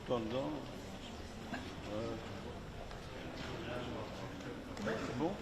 Pendant. C'est bon?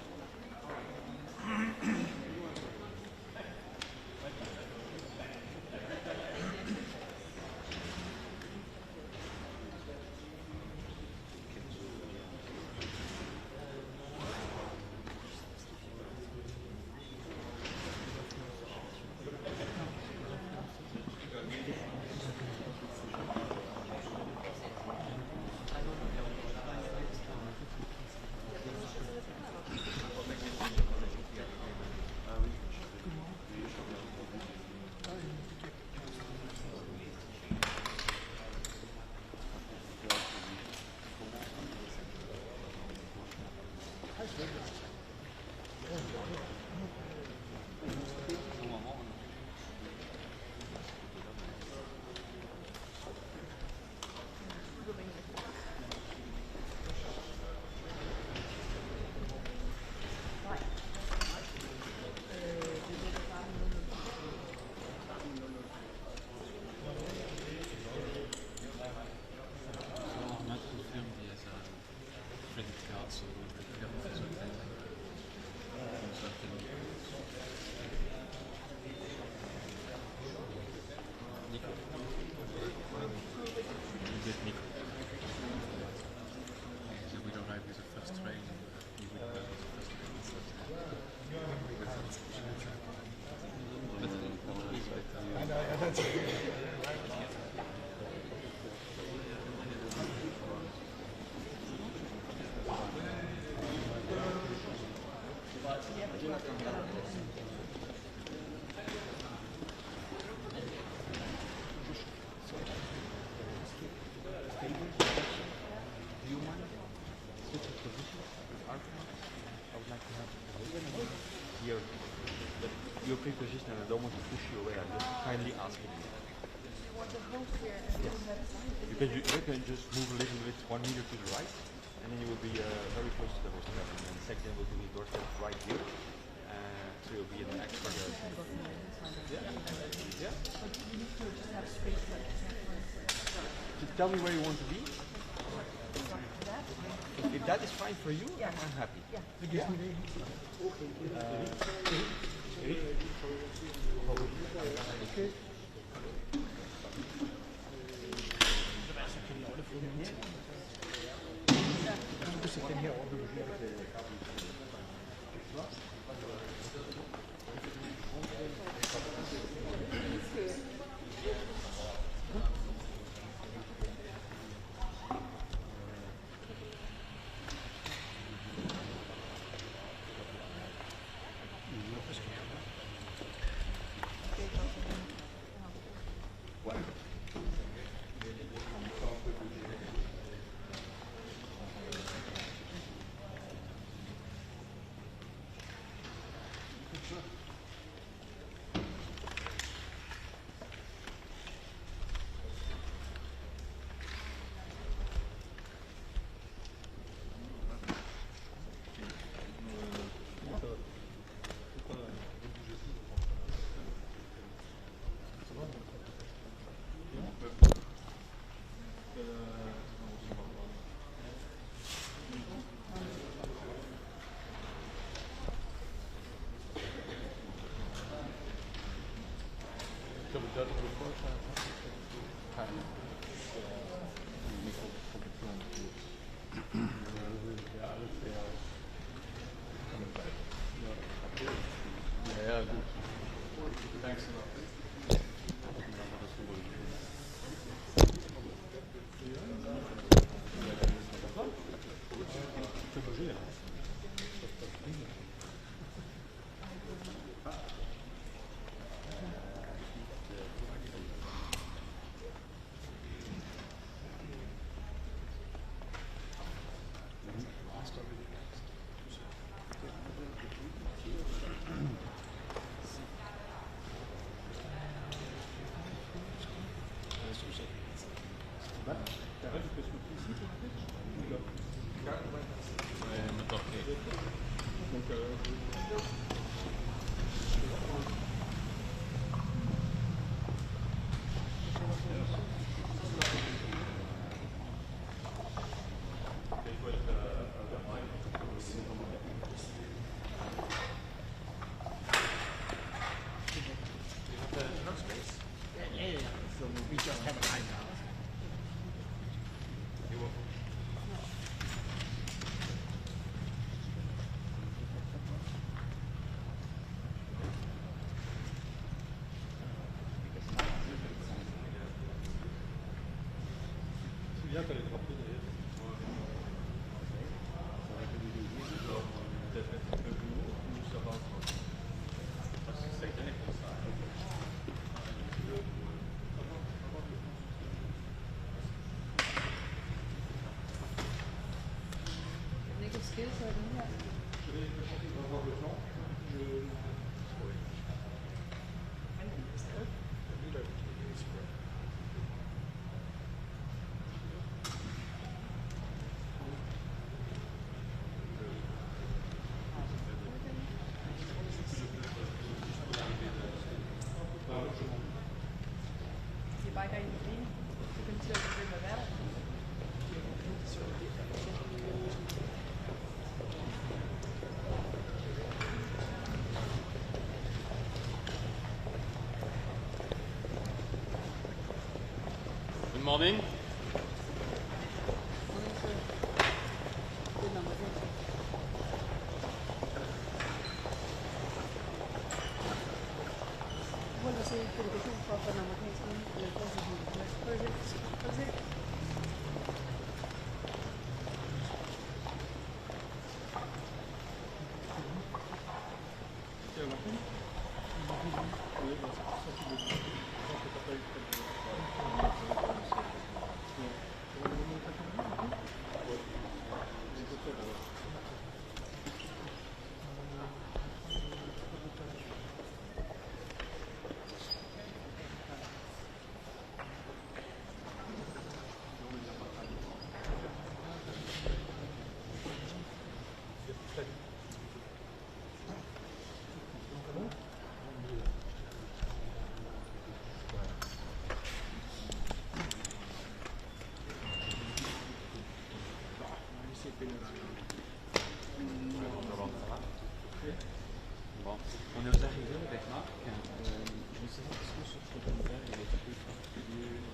Your pre-position, and I don't want to push you away. I'm just kindly asking you. You want to hold here and yes. You can just move a little bit 1 meter to the right, and then you will be very close to the host cabin. And the second we'll do the doorstep right here, so you'll be in the extra area. Yeah. Yeah. But you need to just have space like Just tell me where you want to be. If that is fine for you, yeah. I'm happy. Yeah. Okay. Ja, gut. Thanks a lot. Met dat Good morning. Bon, on est aux arrivées avec Marc. Je ne sais pas ce que je peux faire. Il est plus particulier.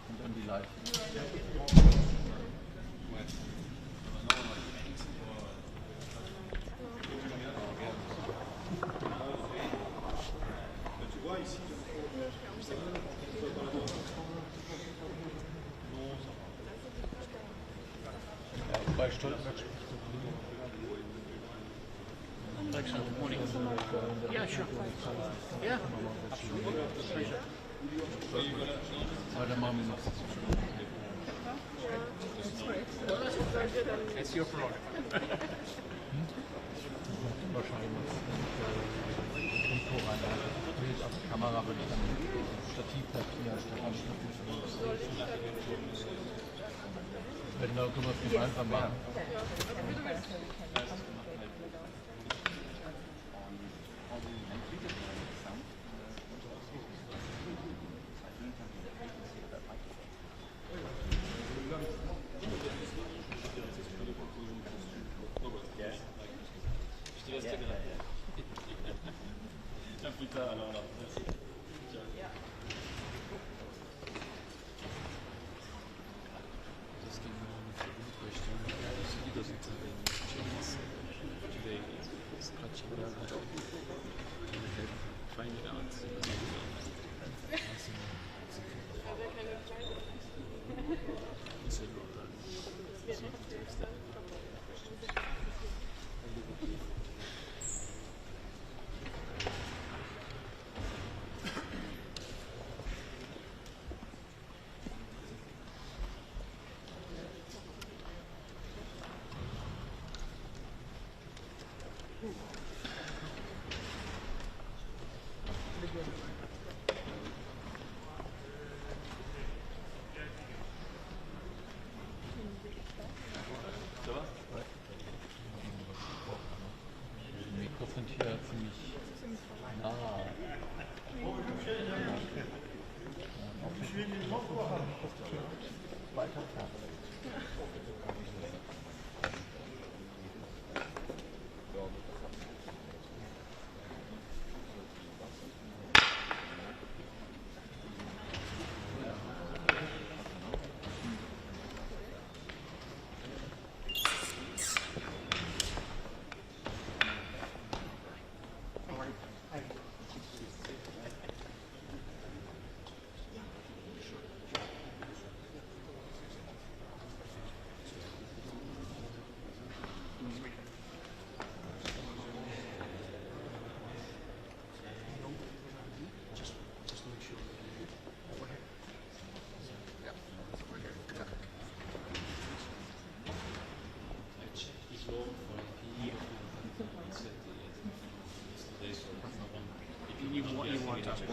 Und dann die Live. Bei Stoltenberg Excellent morning. Yeah, sure. Yeah, absolutely. Pleasure. Weiter machen wir noch. It's your prerogative. Wahrscheinlich. Info rein. Bild auf die Kamera würde ich dann Stativpapier statt Wenn da können wir es gemeinsam machen. Fantastic.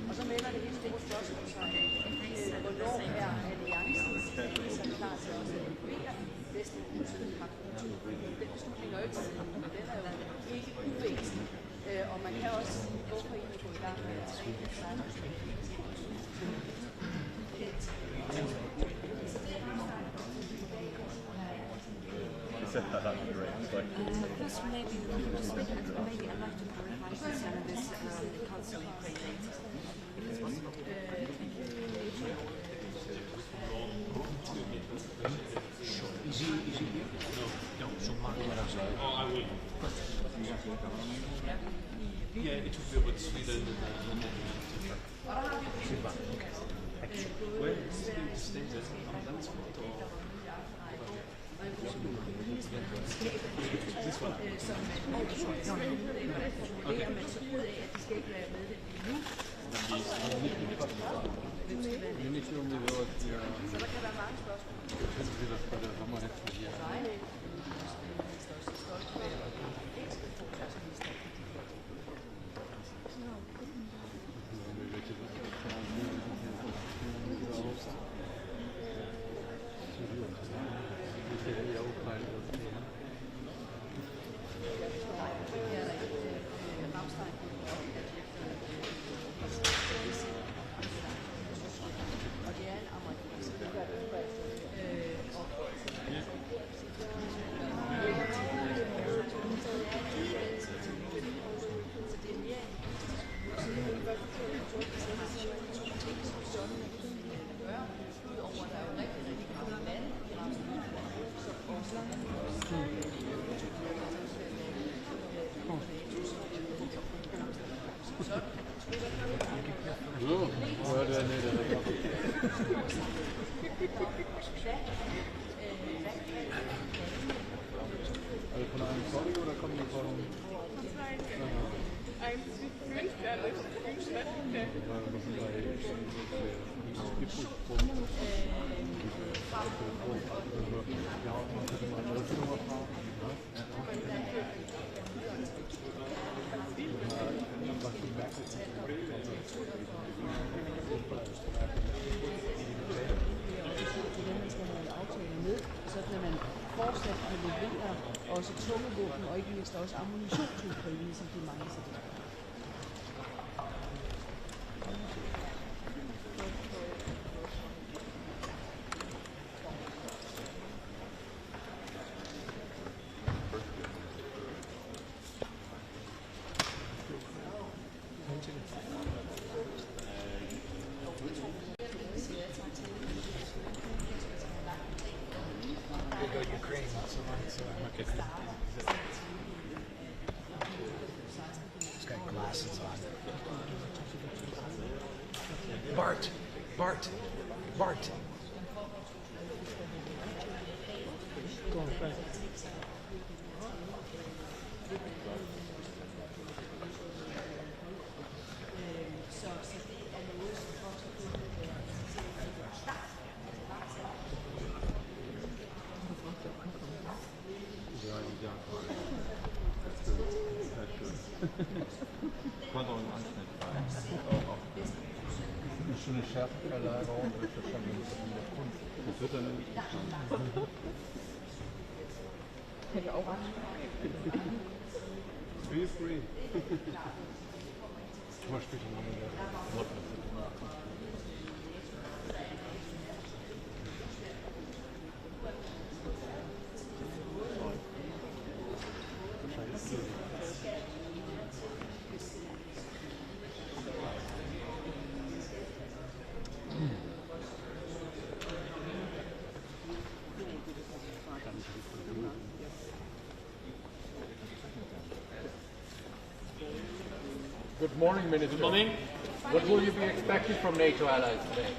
Og så melder det helt store spørgsmål sig, hvornår er alliancen så klar til at evakuere Vestbruxelles har kultur. Den beslutning er jo ikke siden, men den er jo ikke uvæsentlig. Og man kan også sige, hvorfor egentlig gå i gang med at træne sig. Plus maybe I'd like to clarify some of this council later, if it's possible. Is he here? No, so Mark went outside. Oh, I will. Yeah, it took me about Sweden and okay. Where is the stage at? That's this one. Så der kan være mange spørgsmål. Også tunge våben og ikke mindst også ammunition til Ukraine, som de mange sig det. Bart. Go on, Frank. eine Schärfenverlagerung durch das Vermögen der Kunst. Das wird dann Hätte auch feel free. Mal später noch eine Good morning, Minister. Good morning. What will you be expecting from NATO allies today?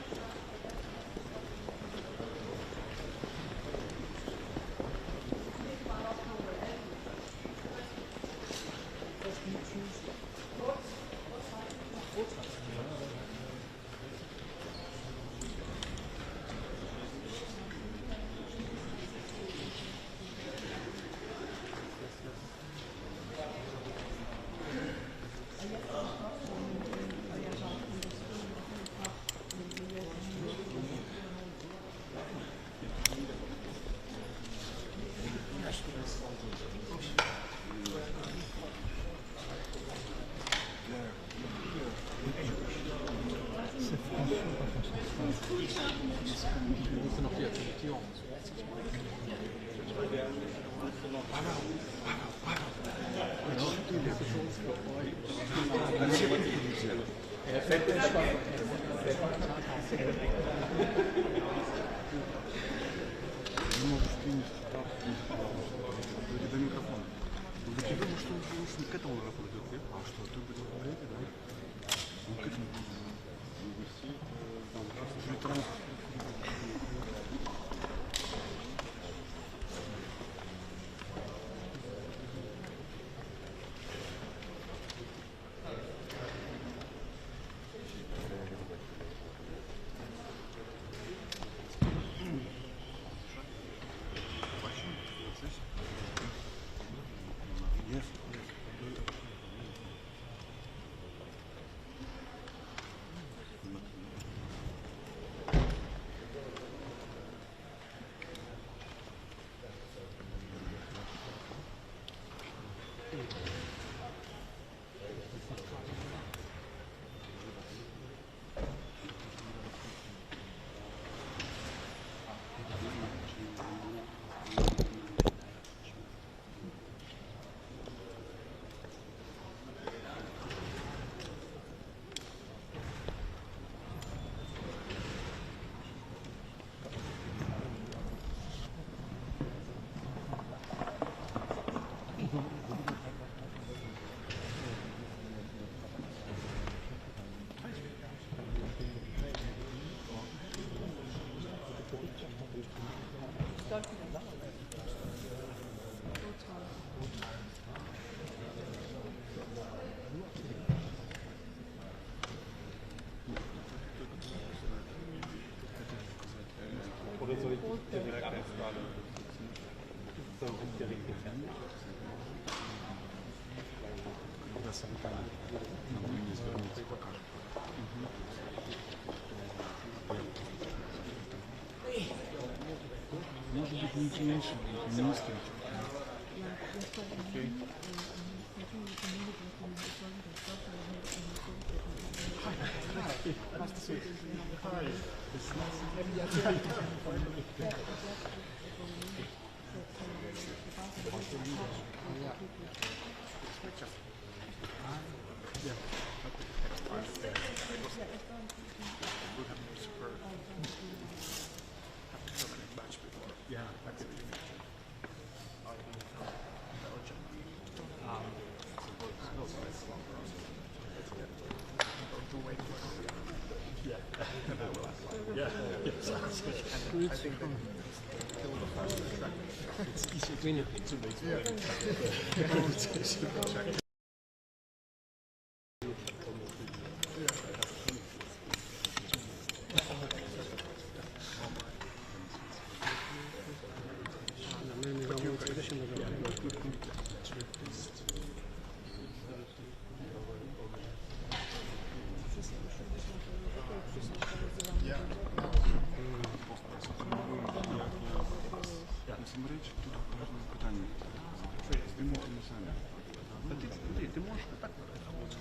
Ты можешь вот так работать.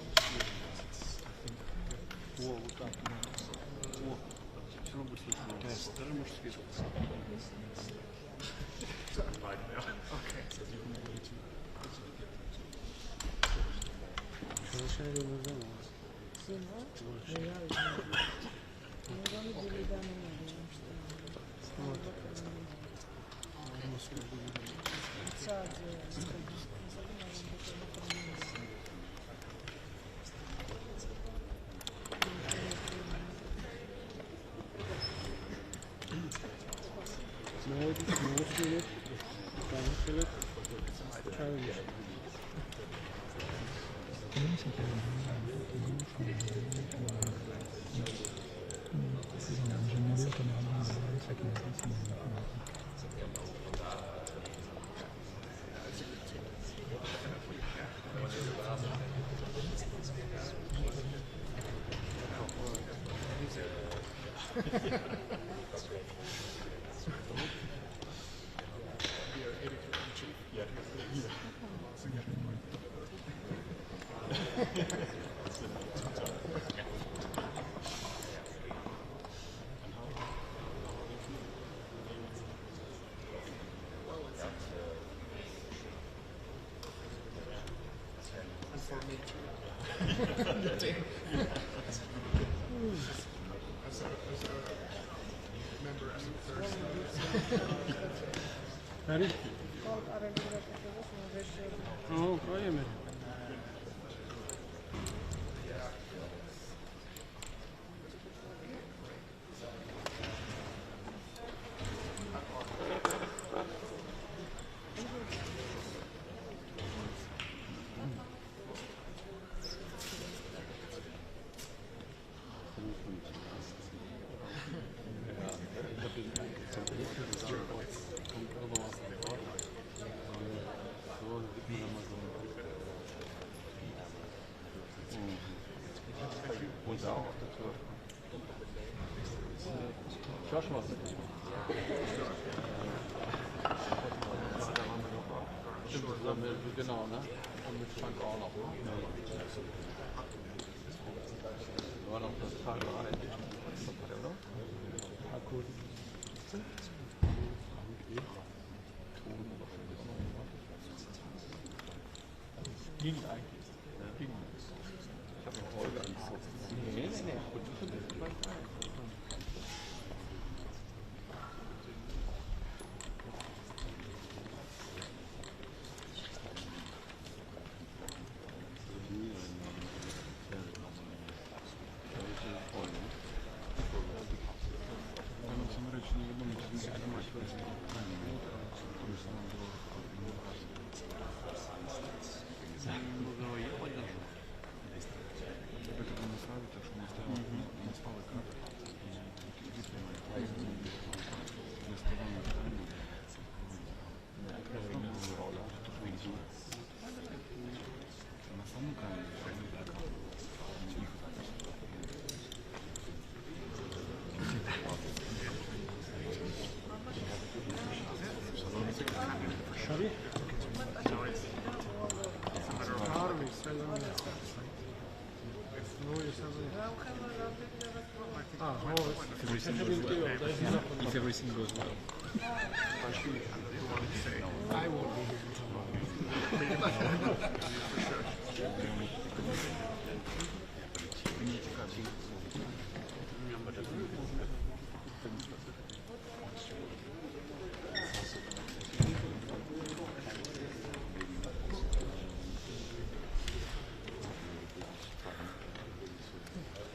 О, вот так. О, все равно будет слышно. Даже можешь связываться. Ready? Oh, projeме. Joshua. Genau, ne? Und mit Frank auch noch. War noch das Teil rein. Oder? Akku. Ging eigentlich. Ging. Ich habe noch Folge angeguckt. Nee. If everything goes well. I won't be here tomorrow.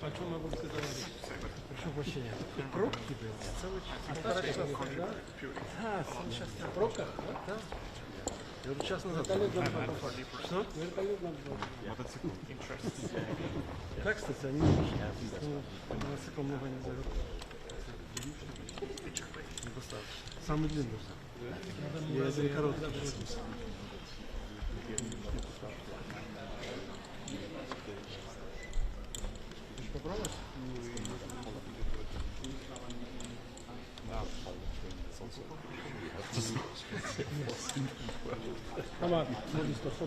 А что могу сказать? Прошу прощения. Пробки были. Полтора часа, да? Сейчас пробка? Да. Я вот час назад. Вертолет нам попал. Что? Вертолет нам попал. Мотоцикл. Как, кстати, они мотоцикл много не зовут. Самый длинный. Я за короткий. Попробуешь? Aber muss ich doch so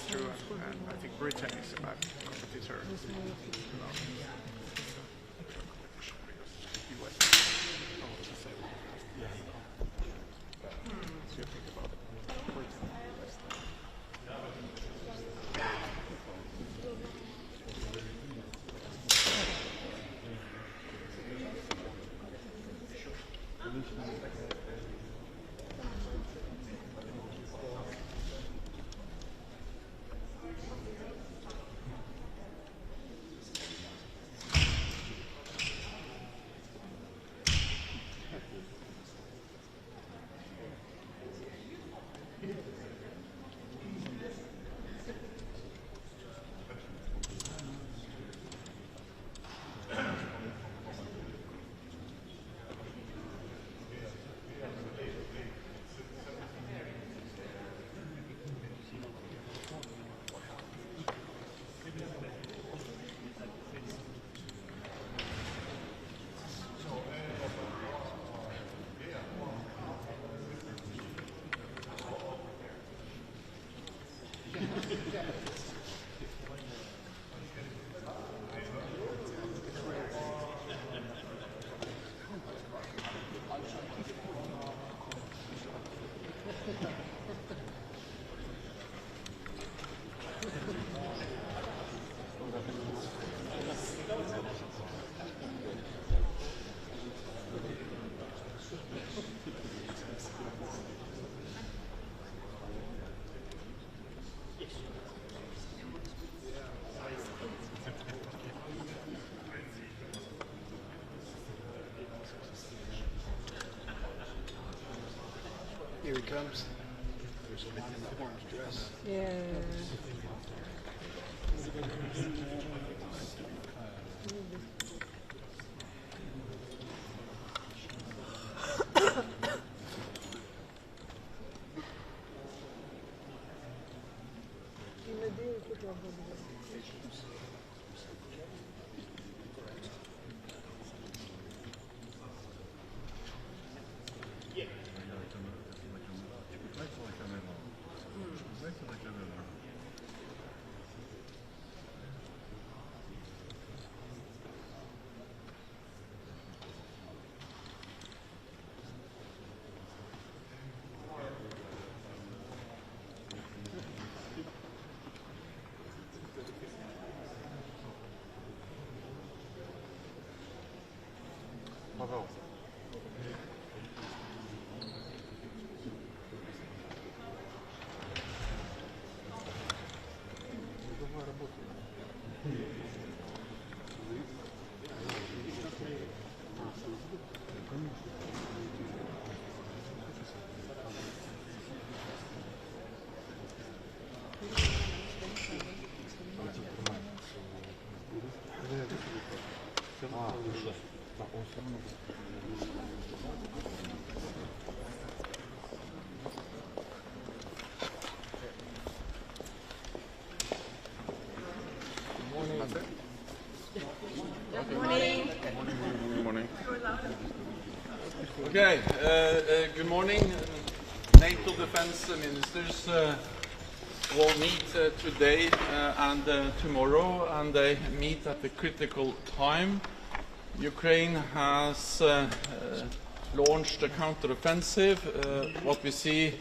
True, and I think Britain is a bad competitor. US. So you think about Britain. Here he comes. There's a man in the orange dress. Yeah. Pavel. Good morning. Okay, good morning. NATO defense ministers will meet today and tomorrow, and they meet at a critical time. Ukraine has launched a counteroffensive. What we see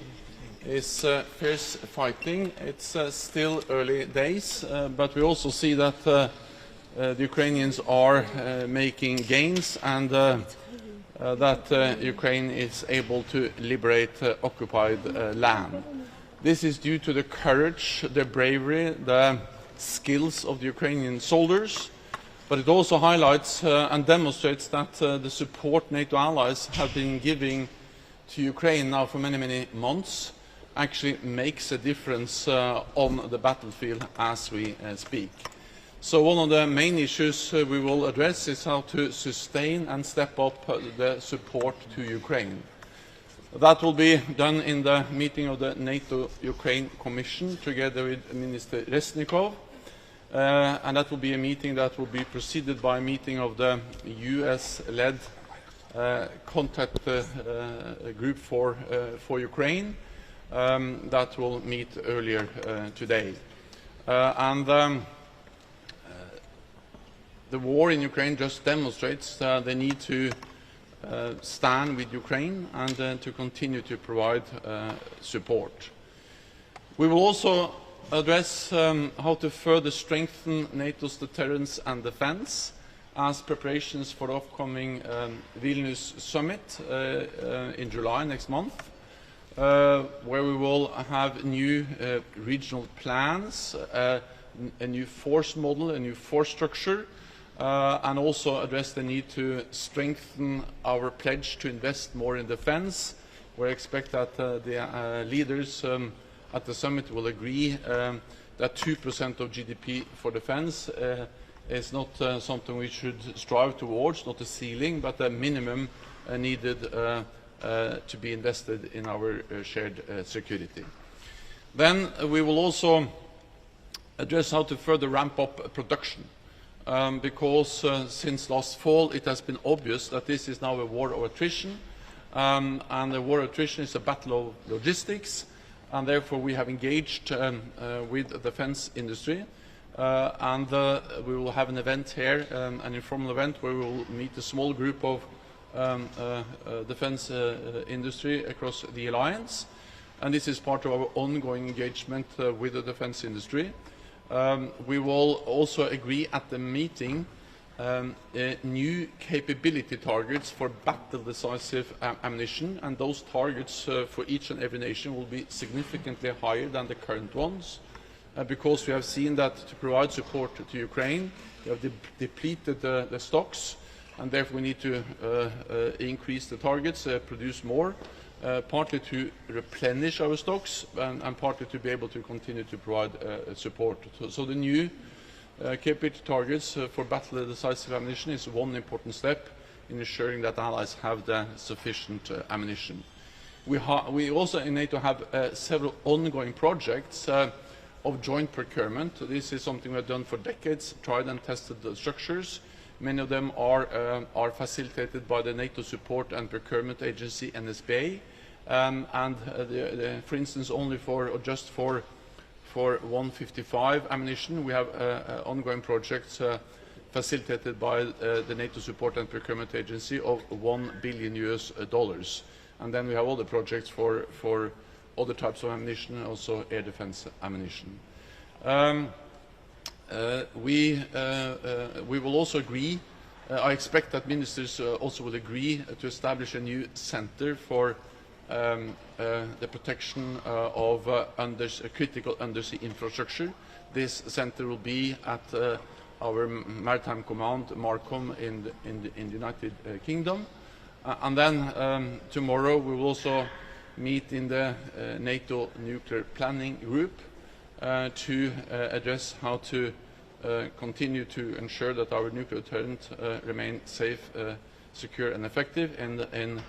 is fierce fighting. It's still early days, but we also see that the Ukrainians are making gains, and that Ukraine is able to liberate occupied land. This is due to the courage, the bravery, the skills of the Ukrainian soldiers, but it also highlights and demonstrates that the support NATO allies have been giving to Ukraine now for many, many months actually makes a difference on the battlefield as we speak. So one of the main issues we will address is how to sustain and step up the support to Ukraine. That will be done in the meeting of the NATO-Ukraine Commission together with Minister Resnikov. And that will be a meeting that will be preceded by a meeting of the US-led contact group for Ukraine that will meet earlier today. The war in Ukraine just demonstrates the need to stand with Ukraine and to continue to provide support. We will also address how to further strengthen NATO's deterrence and defense as preparations for the upcoming Vilnius summit in July next month, where we will have new regional plans, a new force model, a new force structure, and also address the need to strengthen our pledge to invest more in defense. We expect that the leaders at the summit will agree that 2% of GDP for defense is not something we should strive towards, not a ceiling, but a minimum needed to be invested in our shared security. Then we will also address how to further ramp up production, because since last fall it has been obvious that this is now a war of attrition, and the war of attrition is a battle of logistics, and therefore we have engaged with the defense industry, and we will have an event here, an informal event where we will meet a small group of defense industry across the alliance, and this is part of our ongoing engagement with the defense industry. We will also agree at the meeting new capability targets for battle-decisive ammunition, and those targets for each and every nation will be significantly higher than the current ones, because we have seen that to provide support to Ukraine, we have depleted the stocks, and therefore we need to increase the targets, produce more, partly to replenish our stocks and partly to be able to continue to provide support. So the new capability targets for battle-decisive ammunition is one important step in ensuring that allies have the sufficient ammunition. We also in NATO have several ongoing projects of joint procurement. This is something we have done for decades, tried and tested the structures. Many of them are facilitated by the NATO Support and Procurement Agency, NSBA, for instance, only just for 155 ammunition, we have ongoing projects facilitated by the NATO Support and Procurement Agency of $1 billion US. And then we have other projects for other types of ammunition, also air defense ammunition. We will also agree, I expect that ministers also will agree to establish a new center for the protection of critical undersea infrastructure. This center will be at our Maritime Command, MARCOM, in the United Kingdom. And then tomorrow we will also meet in the NATO Nuclear Planning Group to address how to continue to ensure that our nuclear deterrent remains safe, secure and effective in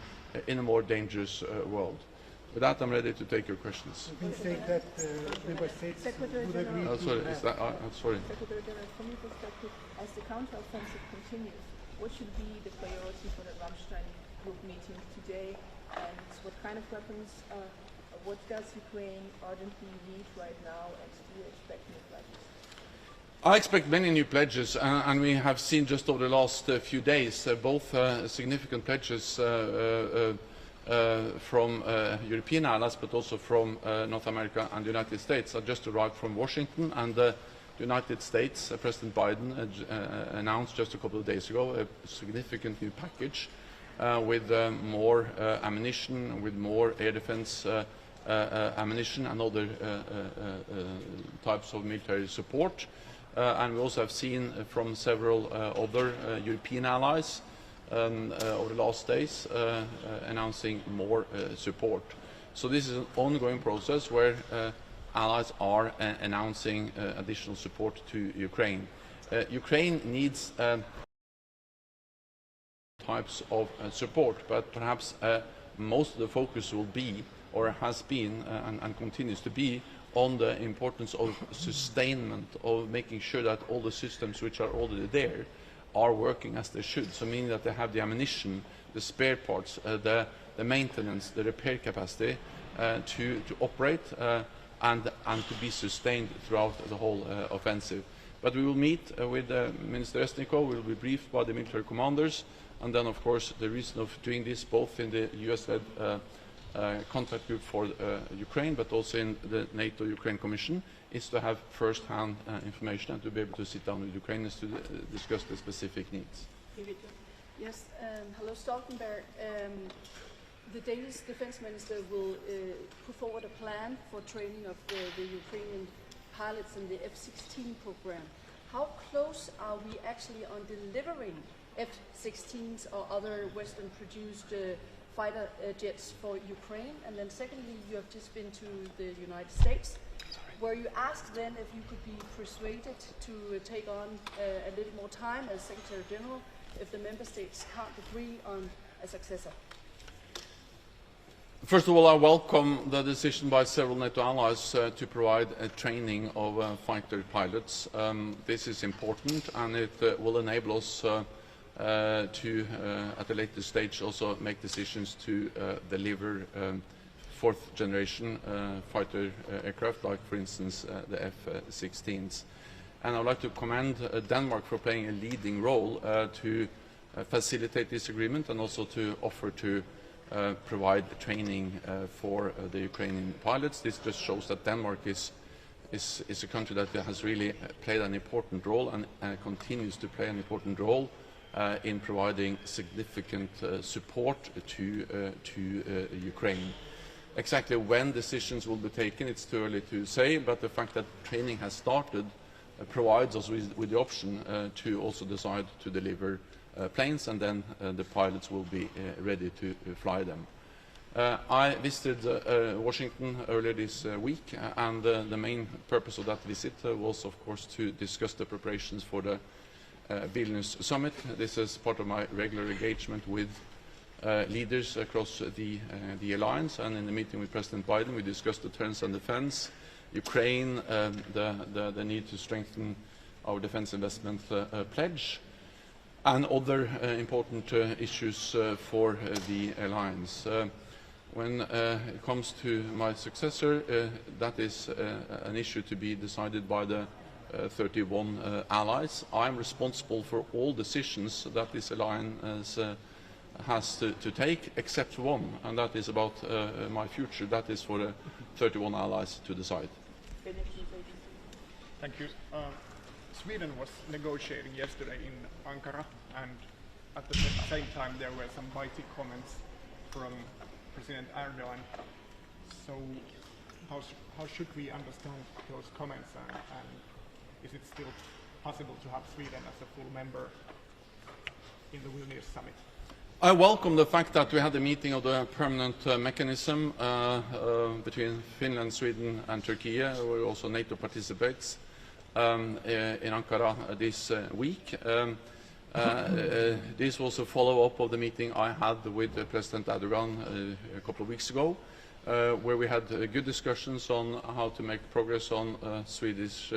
a more dangerous world. With that, I'm ready to take your questions. You can say that member states would agree sorry, sorry. Secretary General, from your perspective, as the counteroffensive continues, what should be the priority for the Rammstein group meeting today, and what kind of weapons, what does Ukraine urgently need right now, and do you expect new pledges? I expect many new pledges, and we have seen just over the last few days both significant pledges from European allies, but also from North America and the United States. I just arrived from Washington, and the United States, President Biden announced just a couple of days ago a significant new package with more ammunition, with more air defense ammunition and other types of military support. and we also have seen from several other European allies over the last days announcing more support. So this is an ongoing process where allies are announcing additional support to Ukraine. Ukraine needs types of support, but perhaps most of the focus will be, or has been and continues to be, on the importance of sustainment, of making sure that all the systems which are already there are working as they should, so meaning that they have the ammunition, the spare parts, the maintenance, the repair capacity to operate and to be sustained throughout the whole offensive. But we will meet with Minister Resnikov, we will be briefed by the military commanders, and then of course the reason of doing this both in the US-led contact group for Ukraine, but also in the NATO-Ukraine Commission, is to have first-hand information and to be able to sit down with Ukrainians to discuss the specific needs. Yes, hello Stoltenberg. The Danish defense minister will put forward a plan for training of the Ukrainian pilots in the F-16 program. How close are we actually on delivering F-16s or other Western-produced fighter jets for Ukraine? And then secondly, you have just been to the United States. Were you asked then if you could be persuaded to take on a little more time as Secretary General if the member states can't agree on a successor? First of all, I welcome the decision by several NATO allies to provide a training of fighter pilots. This is important, and it will enable us to, at a later stage, also make decisions to deliver fourth-generation fighter aircraft, like, for instance, the F-16s. And I would like to commend Denmark for playing a leading role to facilitate this agreement and also to offer to provide training for the Ukrainian pilots. This just shows that Denmark is a country that has really played an important role and continues to play an important role in providing significant support to Ukraine. Exactly when decisions will be taken, it's too early to say, but the fact that training has started provides us with the option to also decide to deliver planes, and then the pilots will be ready to fly them. I visited Washington earlier this week, and the main purpose of that visit was, of course, to discuss the preparations for the Vilnius summit. This is part of my regular engagement with leaders across the alliance, and in the meeting with President Biden we discussed deterrence and defense, Ukraine, the need to strengthen our defense investment pledge, and other important issues for the alliance. When it comes to my successor, that is an issue to be decided by the 31 allies. I am responsible for all decisions that this alliance has to take, except one, and that is about my future. That is for the 31 allies to decide. Thank you. Sweden was negotiating yesterday in Ankara, and at the same time there were some biting comments from President Erdogan. So how should we understand those comments, and is it still possible to have Sweden as a full member in the Vilnius summit? I welcome the fact that we had a meeting of the permanent mechanism between Finland, Sweden and Turkey, where also NATO participates, in Ankara this week. This was a follow-up of the meeting I had with President Erdogan a couple of weeks ago, where we had good discussions on how to make progress on Swedish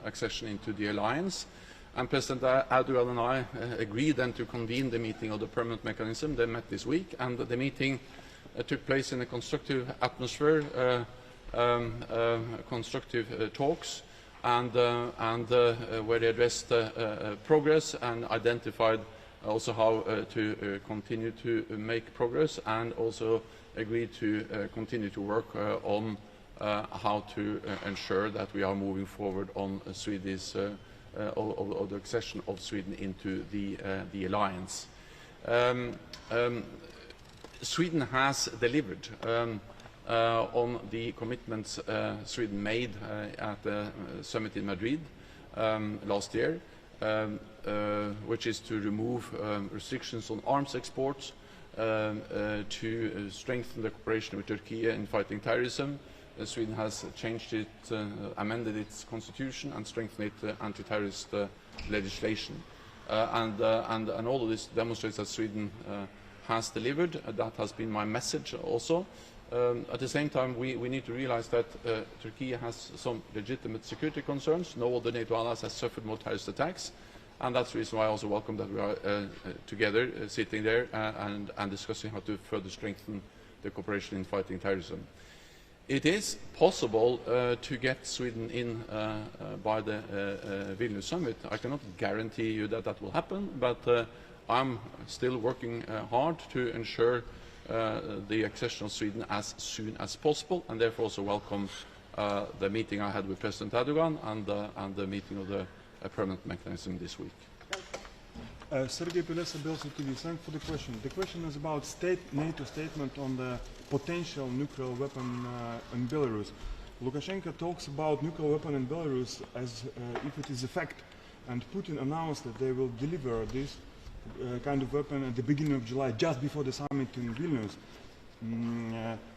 accession into the alliance. And President Erdogan and I agreed then to convene the meeting of the permanent mechanism. They met this week, and the meeting took place in a constructive atmosphere, constructive talks, and where they addressed progress and identified also how to continue to make progress, and also agreed to continue to work on how to ensure that we are moving forward on Swedish of the accession of Sweden into the alliance. Sweden has delivered on the commitments Sweden made at the summit in Madrid. last year, which is to remove restrictions on arms exports, to strengthen the cooperation with Turkey in fighting terrorism. Sweden has changed it, amended its constitution and strengthened its anti-terrorist legislation. And all of this demonstrates that Sweden has delivered. That has been my message also. At the same time, we need to realize that Turkey has some legitimate security concerns. No other NATO allies has suffered more terrorist attacks. And that's the reason why I also welcome that we are together, sitting there and discussing how to further strengthen the cooperation in fighting terrorism. It is possible to get Sweden in by the Vilnius summit. I cannot guarantee you that that will happen, but I'm still working hard to ensure the accession of Sweden as soon as possible, and therefore also welcome the meeting I had with President Erdogan and the meeting of the permanent mechanism this week. Sergei Pelesa, Belsa TV, thanks for the question. The question is about NATO statement on the potential nuclear weapon in Belarus. Lukashenko talks about nuclear weapon in Belarus as if it is a fact, and Putin announced that they will deliver this kind of weapon at the beginning of July, just before the summit in Vilnius.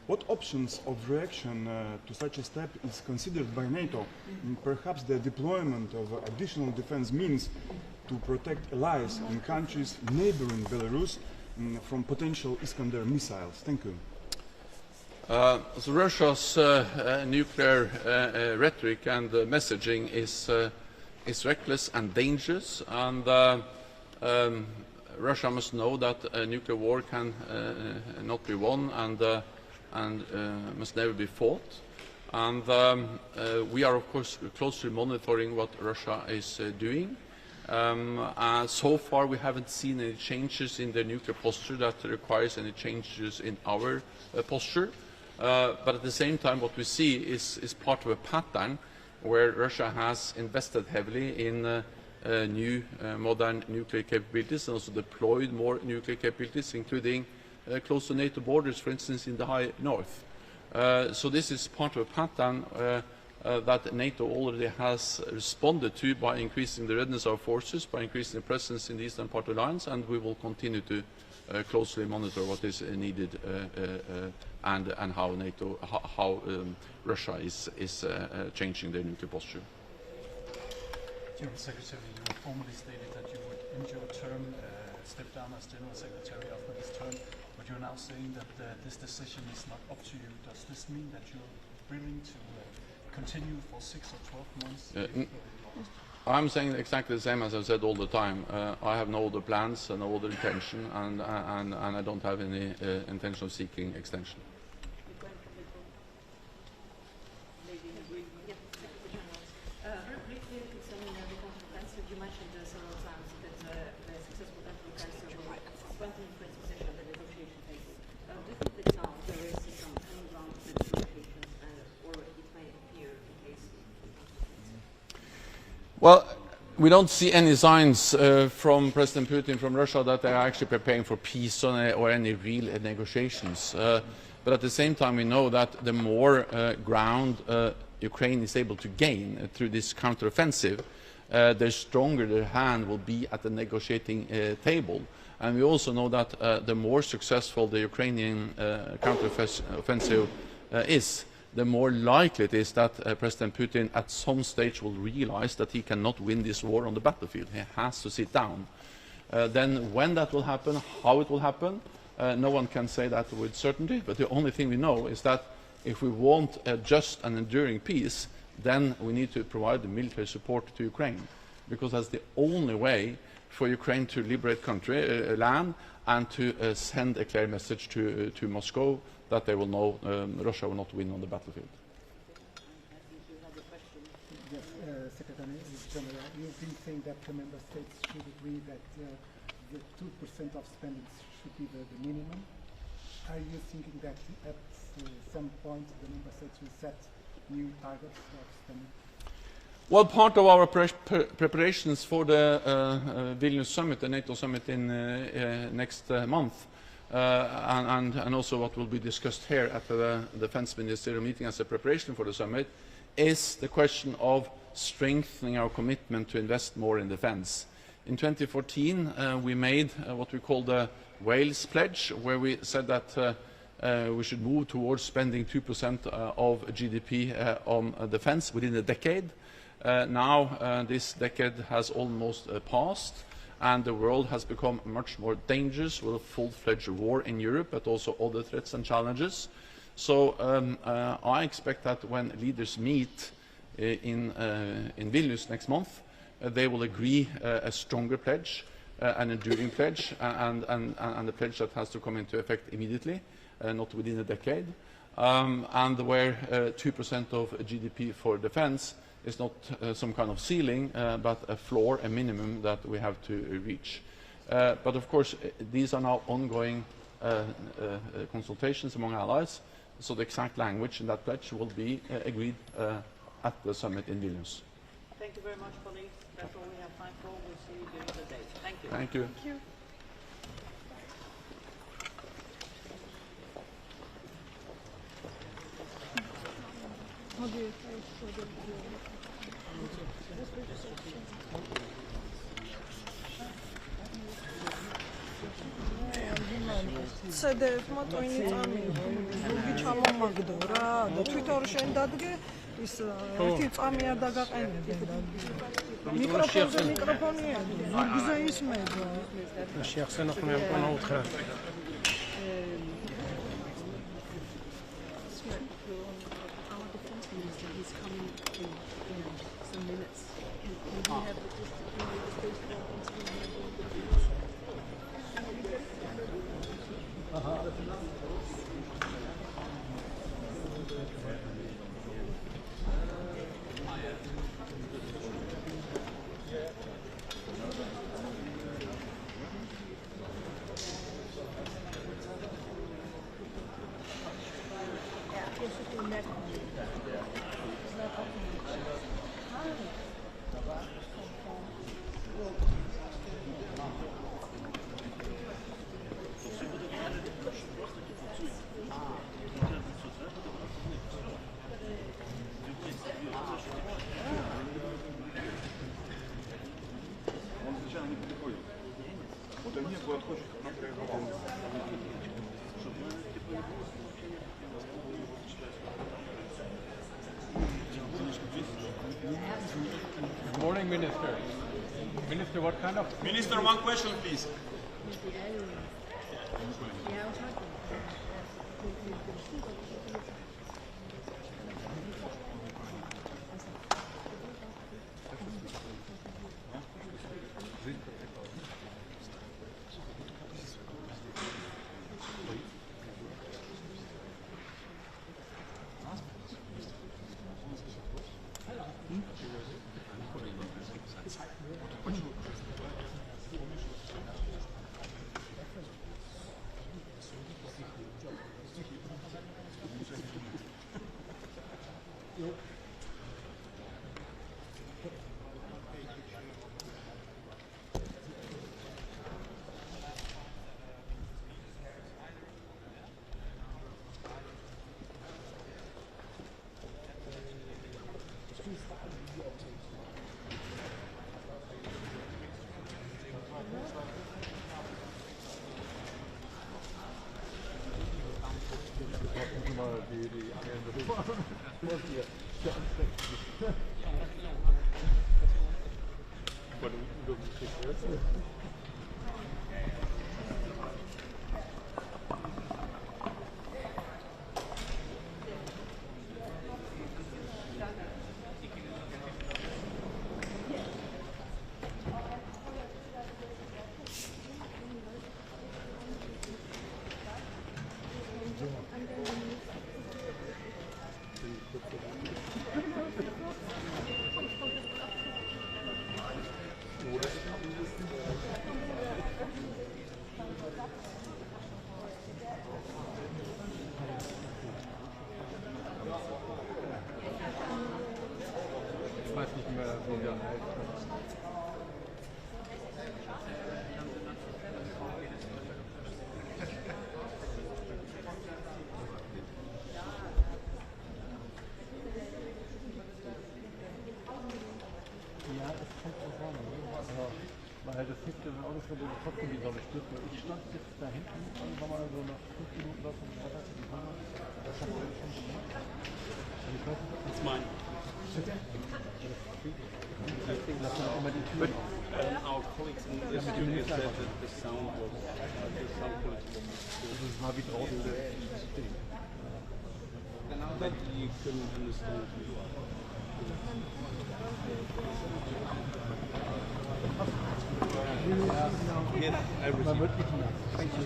What options of reaction to such a step is considered by NATO? Perhaps the deployment of additional defense means to protect allies and countries neighboring Belarus from potential Iskander missiles. Thank you. So Russia's nuclear rhetoric and messaging is reckless and dangerous, and Russia must know that a nuclear war can not be won and must never be fought. And we are, of course, closely monitoring what Russia is doing. So far, we haven't seen any changes in their nuclear posture that requires any changes in our posture. But at the same time, what we see is part of a pattern where Russia has invested heavily in new modern nuclear capabilities and also deployed more nuclear capabilities, including close to NATO borders, for instance, in the high north. So this is part of a pattern that NATO already has responded to by increasing the readiness of our forces, by increasing the presence in the eastern part of the alliance, and we will continue to closely monitor what is needed and how Russia is changing their nuclear posture. General Secretary, you formally stated that you would end your term, step down as General Secretary after this term, but you're now saying that this decision is not up to you. Does this mean that you're willing to continue for 6 or 12 months? I'm saying exactly the same as I've said all the time. I have no other plans and no other intention, and I don't have any intention of seeking extension. Very briefly, concerning the counter-offensive, you mentioned several times that the successful counter-offensive will strengthen Ukraine's position at the negotiation table. Do you think that now there is some common ground for the negotiations, or it may appear in case? Well, we don't see any signs from President Putin from Russia that they are actually preparing for peace or any real negotiations. But at the same time, we know that the more ground Ukraine is able to gain through this counteroffensive, the stronger their hand will be at the negotiating table. And we also know that the more successful the Ukrainian counteroffensive is, the more likely it is that President Putin at some stage will realize that he cannot win this war on the battlefield. He has to sit down. Then when that will happen, how it will happen, no one can say that with certainty, but the only thing we know is that if we want a just and enduring peace, then we need to provide the military support to Ukraine, because that's the only way for Ukraine to liberate land and to send a clear message to Moscow that they will know Russia will not win on the battlefield. Yes, Secretary General, you've been saying that the member states should agree that the 2% of spending should be the minimum. Are you thinking that at some point the member states will set new targets of spending? Well, part of our preparations for the Vilnius summit, the NATO summit in next month, and also what will be discussed here at the Defense Ministerial meeting as a preparation for the summit, is the question of strengthening our commitment to invest more in defense. In 2014, we made what we call the Wales Pledge, where we said that we should move towards spending 2% of GDP on defense within a decade. Now this decade has almost passed, and the world has become much more dangerous with a full-fledged war in Europe, but also other threats and challenges. So I expect that when leaders meet in Vilnius next month, they will agree a stronger pledge, an enduring pledge, and a pledge that has to come into effect immediately, not within a decade, and where 2% of GDP for defense is not some kind of ceiling, but a floor, a minimum that we have to reach. But of course, these are now ongoing consultations among allies, so the exact language in that pledge will be agreed at the summit in Vilnius. Thank you very much, colleagues. That's all we have time for. We'll see you during the day. Thank you. Thank you. Thank you. CDF-მა ტვინი წამი ზურგი ჩამომაგდო რა და თვითონ შენ დადგე ის ერთი წამი არ დაგაყენებენ და მიკროფონია ზურგზე ისმება შეახსენა ხომ ამ კონა უთხრა Good morning, Minister. Minister, what kind of... Minister, one question, please. Ich weiß nicht mehr, wie der heißt. Weil das hilft den Autos, wenn du trotzdem die Sonne spürst. Ich stand jetzt da hinten irgendwann mal so nach 5 Minuten auf dem Radar für die Sonne. Das hat man schon gemacht. It's mine. I think that's not immer die Tür. Our colleagues in the studio said that the sound was quality. Das ist mal wie draußen. That you couldn't understand. Yes, everything. Thank you.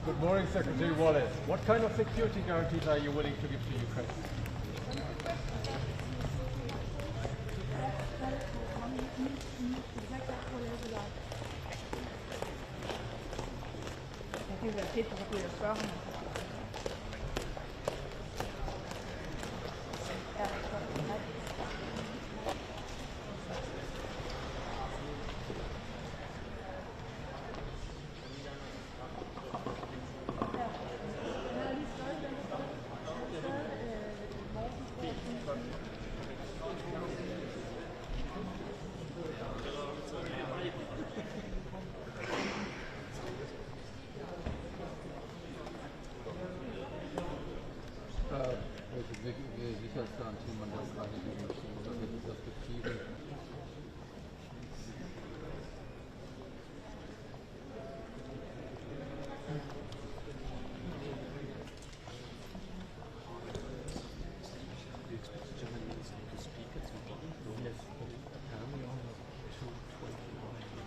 Good morning, Secretary Wallace. What kind of security guarantees are you willing to give to Ukraine? Det ville være fedt, at jeg spørger ham. Welche Sicherheitsgarantien man das gerade geben möchte oder welche Perspektiven.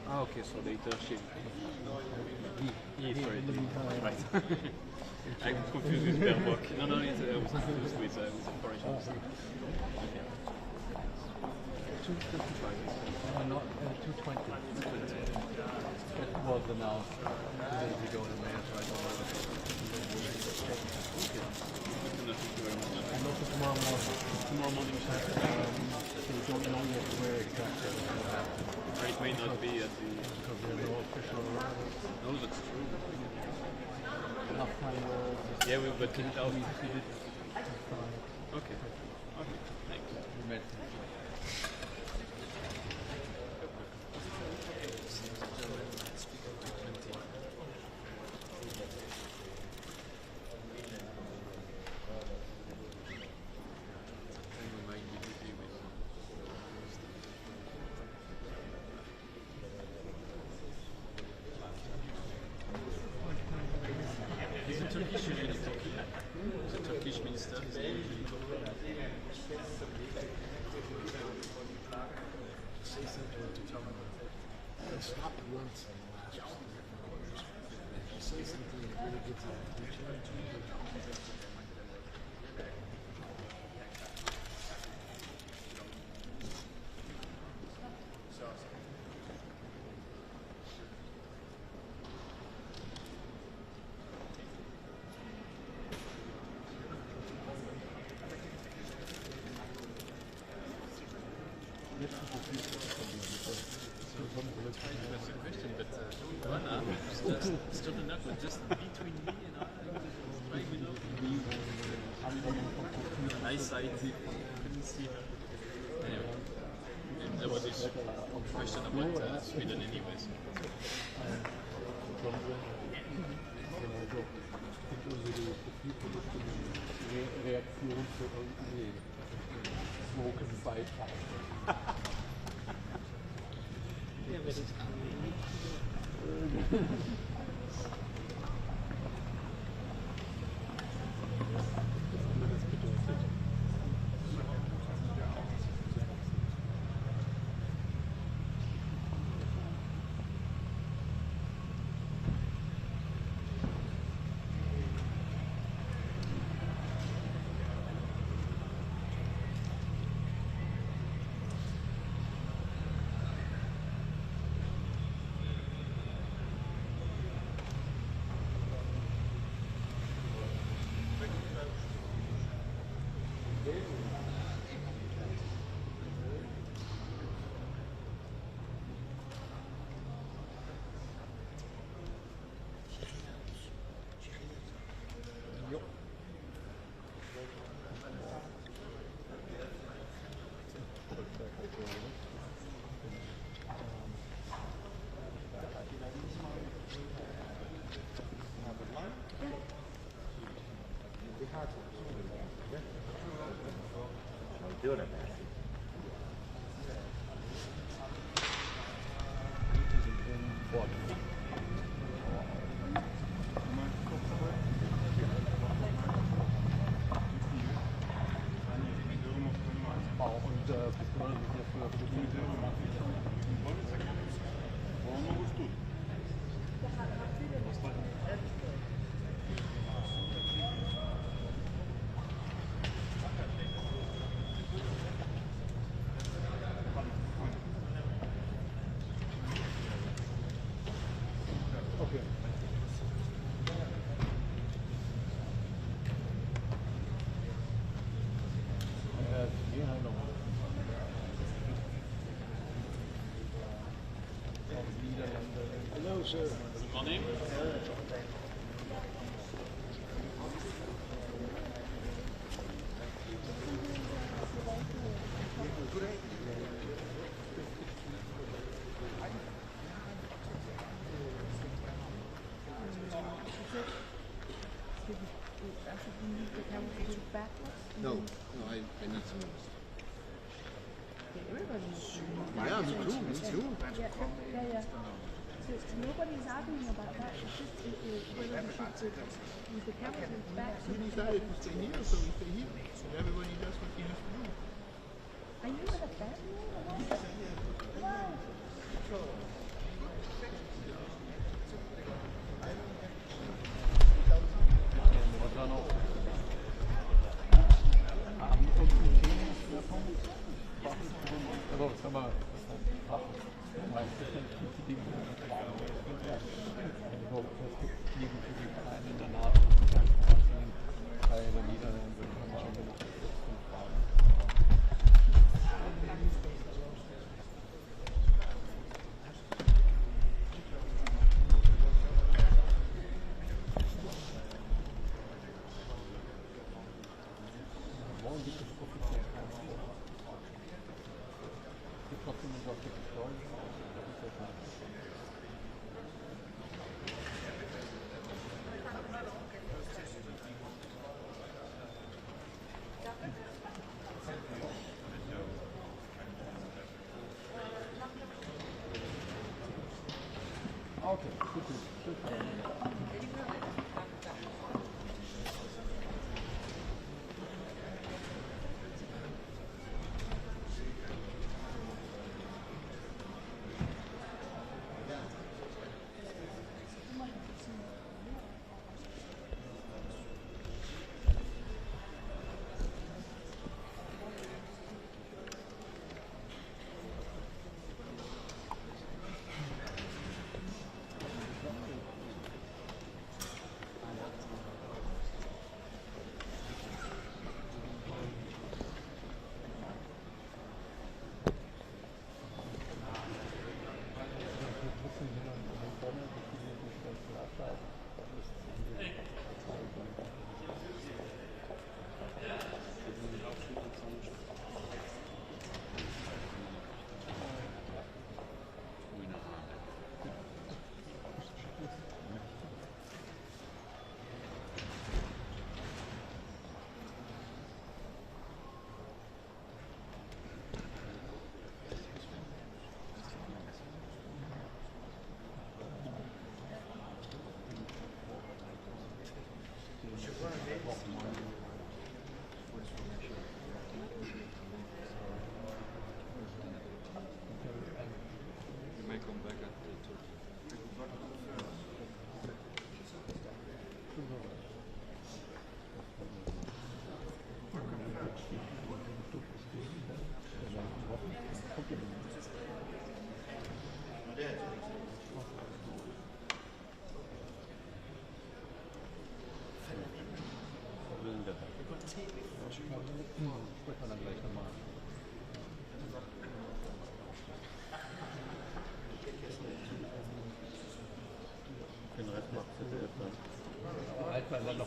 Ah, okay, so later she. Sorry. Right. I'm confused with Bernbock. No, I was confused with a foreign officer. Okay. 225. Not 220. That was announced 2 days ago in the mayor, so I don't know. Okay. Thank you very much. And also tomorrow morning. Tomorrow morning, So we don't know yet where exactly it will happen. it may not be at the. Because there are no official. No, that's true. Last time Yeah, we were kicked out. Okay. Okay. Okay. Thanks. We met. He's a Turkish usually. He's a Turkish minister. He's usually Stop once and last. Say something that really gets out of attention. That's a question, but Anna, still enough, but just between me and I, right below. Eyesight, couldn't see her. Anyway, and there was this question about Sweden anyways. Reaktion für irgendwie Smoken-Beitrag. Ja, wer das Hello, sir. Good morning. No, I need some. Yeah, me too, me too. Yeah. So nobody's arguing about that. It's just whether we should use the cameras back. We decided to stay here, so we stay here. And everybody does what he has to do. Are you with a family or what? Wow. Den Rest macht ZDF dann. Halt mal noch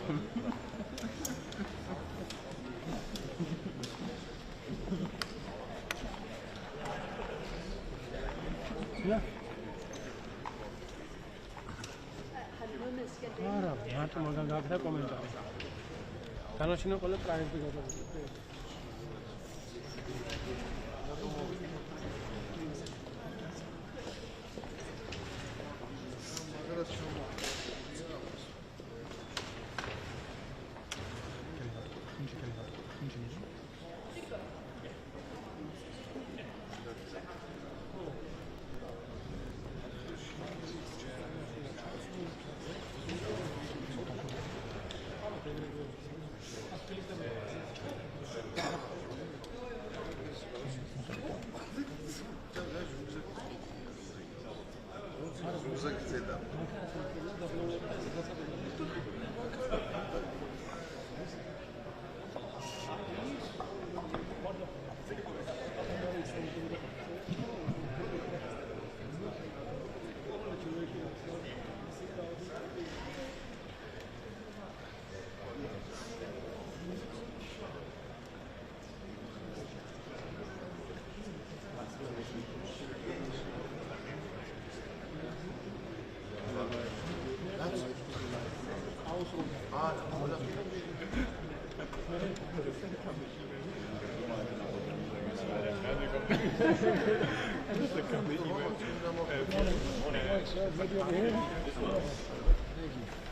Ja. არა, მარტო მაგან გააკეთა კომენტარი. განაჩინო ყველა ტრაიმპი გადავიდა.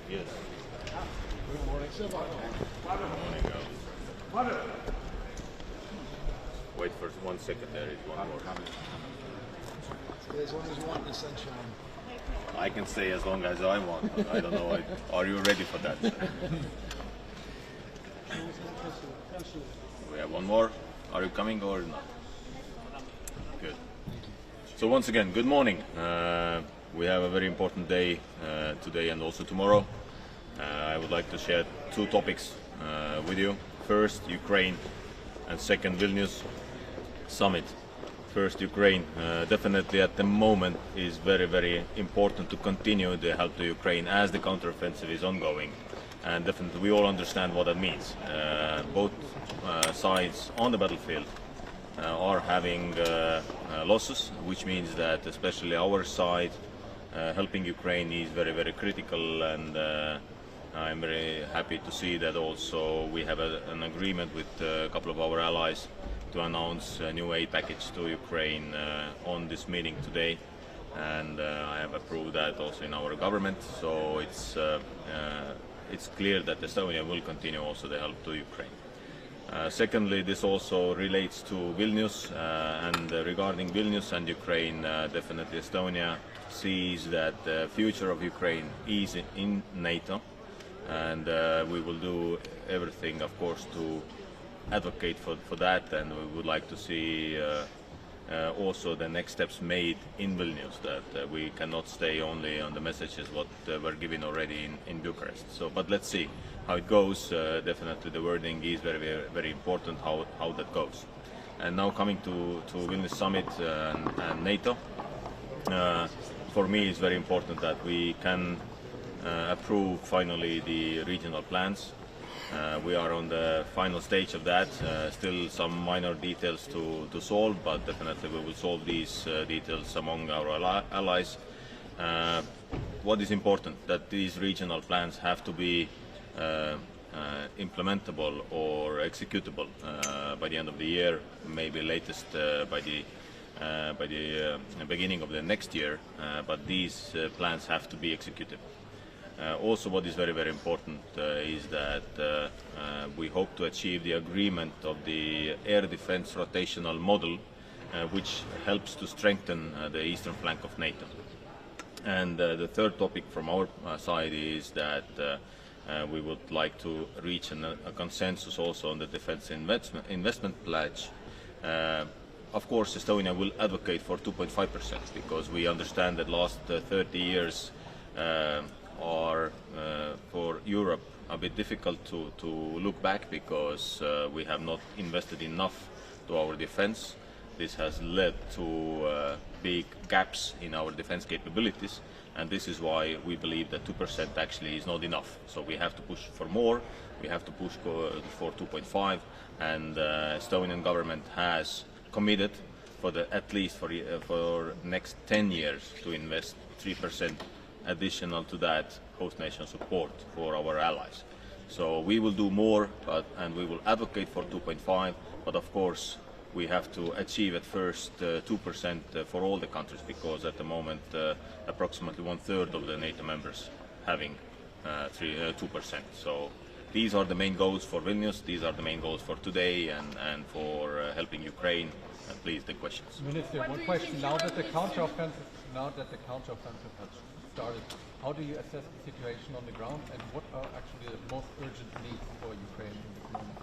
Yes. Good morning, sir. Wait for 1 second, there is one more. Stay as long as you want in the sunshine. I can stay as long as I want. I don't know. Are you ready for that? We have one more. Are you coming or not? Good. So once again, good morning. We have a very important day today and also tomorrow. I would like to share two topics with you. First, Ukraine, and second, Vilnius summit. First, Ukraine. Definitely at the moment is very, very important to continue the help to Ukraine as the counteroffensive is ongoing. And definitely we all understand what that means. Both sides on the battlefield are having losses, which means that especially our side helping Ukraine is very, very critical, and I'm very happy to see that also we have an agreement with a couple of our allies to announce a new aid package to Ukraine on this meeting today, and I have approved that also in our government, so it's clear that Estonia will continue also the help to Ukraine. Secondly, this also relates to Vilnius, and regarding Vilnius and Ukraine, definitely Estonia sees that the future of Ukraine is in NATO, and we will do everything, of course, to advocate for that, and we would like to see also the next steps made in Vilnius, that we cannot stay only on the messages what were given already in Bucharest. So, but let's see how it goes. Definitely the wording is very, very, very important, how that goes. And now coming to Vilnius summit and NATO, for me it's very important that we can approve finally the regional plans. We are on the final stage of that, still some minor details to solve, but definitely we will solve these details among our allies. What is important, that these regional plans have to be implementable or executable by the end of the year, maybe latest by the beginning of the next year, but these plans have to be executed. Also, what is very, very important is that we hope to achieve the agreement of the air defense rotational model, which helps to strengthen the eastern flank of NATO. And the third topic from our side is that we would like to reach a consensus also on the defense investment pledge. Of course, Estonia will advocate for 2.5% because we understand that last 30 years are for Europe a bit difficult to look back, because we have not invested enough to our defense, This has led to big gaps in our defense capabilities, and this is why we believe that 2% actually is not enough. So we have to push for more, we have to push for 2.5, and Estonian government has committed for at least for next 10 years to invest 3% additional to that host nation support for our allies. So we will do more, and we will advocate for 2.5, but of course we have to achieve at first 2% for all the countries, because at the moment approximately 1/3 of the NATO members having 2%. So these are the main goals for Vilnius, these are the main goals for today and for helping Ukraine. Please, the questions. Minister, one question. Now that the counteroffensive has started, how do you assess the situation on the ground, and what are actually the most urgent needs for Ukraine in this moment?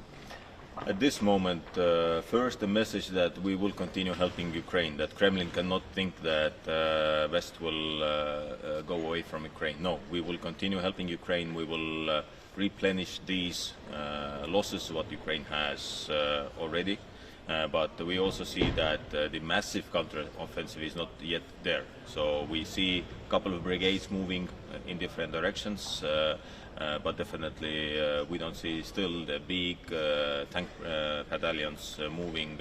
At this moment, first the message that we will continue helping Ukraine, that Kremlin cannot think that West will go away from Ukraine. No, we will continue helping Ukraine. We will replenish these losses what Ukraine has already. But we also see that the massive counter-offensive is not yet there. So we see a couple of brigades moving in different directions, but definitely we don't see still the big tank battalions moving,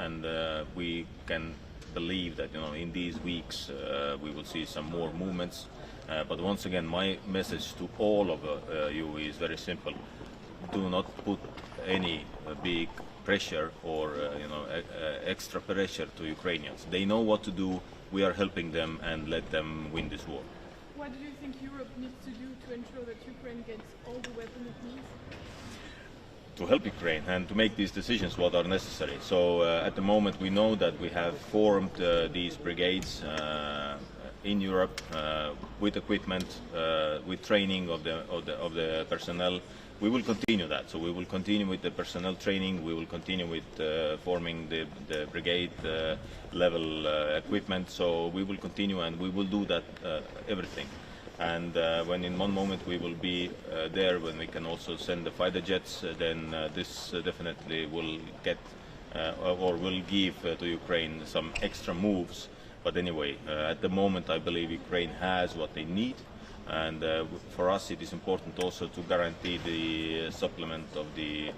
and we can believe that in these weeks we will see some more movements. But once again, my message to all of you is very simple: do not put any big pressure or extra pressure to Ukrainians. They know what to do. We are helping them, and let them win this war. What do you think Europe needs to do to ensure that Ukraine gets all the weapons it needs? To help Ukraine and to make these decisions what are necessary. So at the moment we know that we have formed these brigades in Europe with equipment, with training of the personnel. We will continue that. So we will continue with the personnel training. We will continue with forming the brigade level equipment. So we will continue, and we will do that everything. And when in one moment we will be there, when we can also send the fighter jets, then this definitely will get or will give to Ukraine some extra moves. But anyway, at the moment I believe Ukraine has what they need. And for us it is important also to guarantee the supplement of the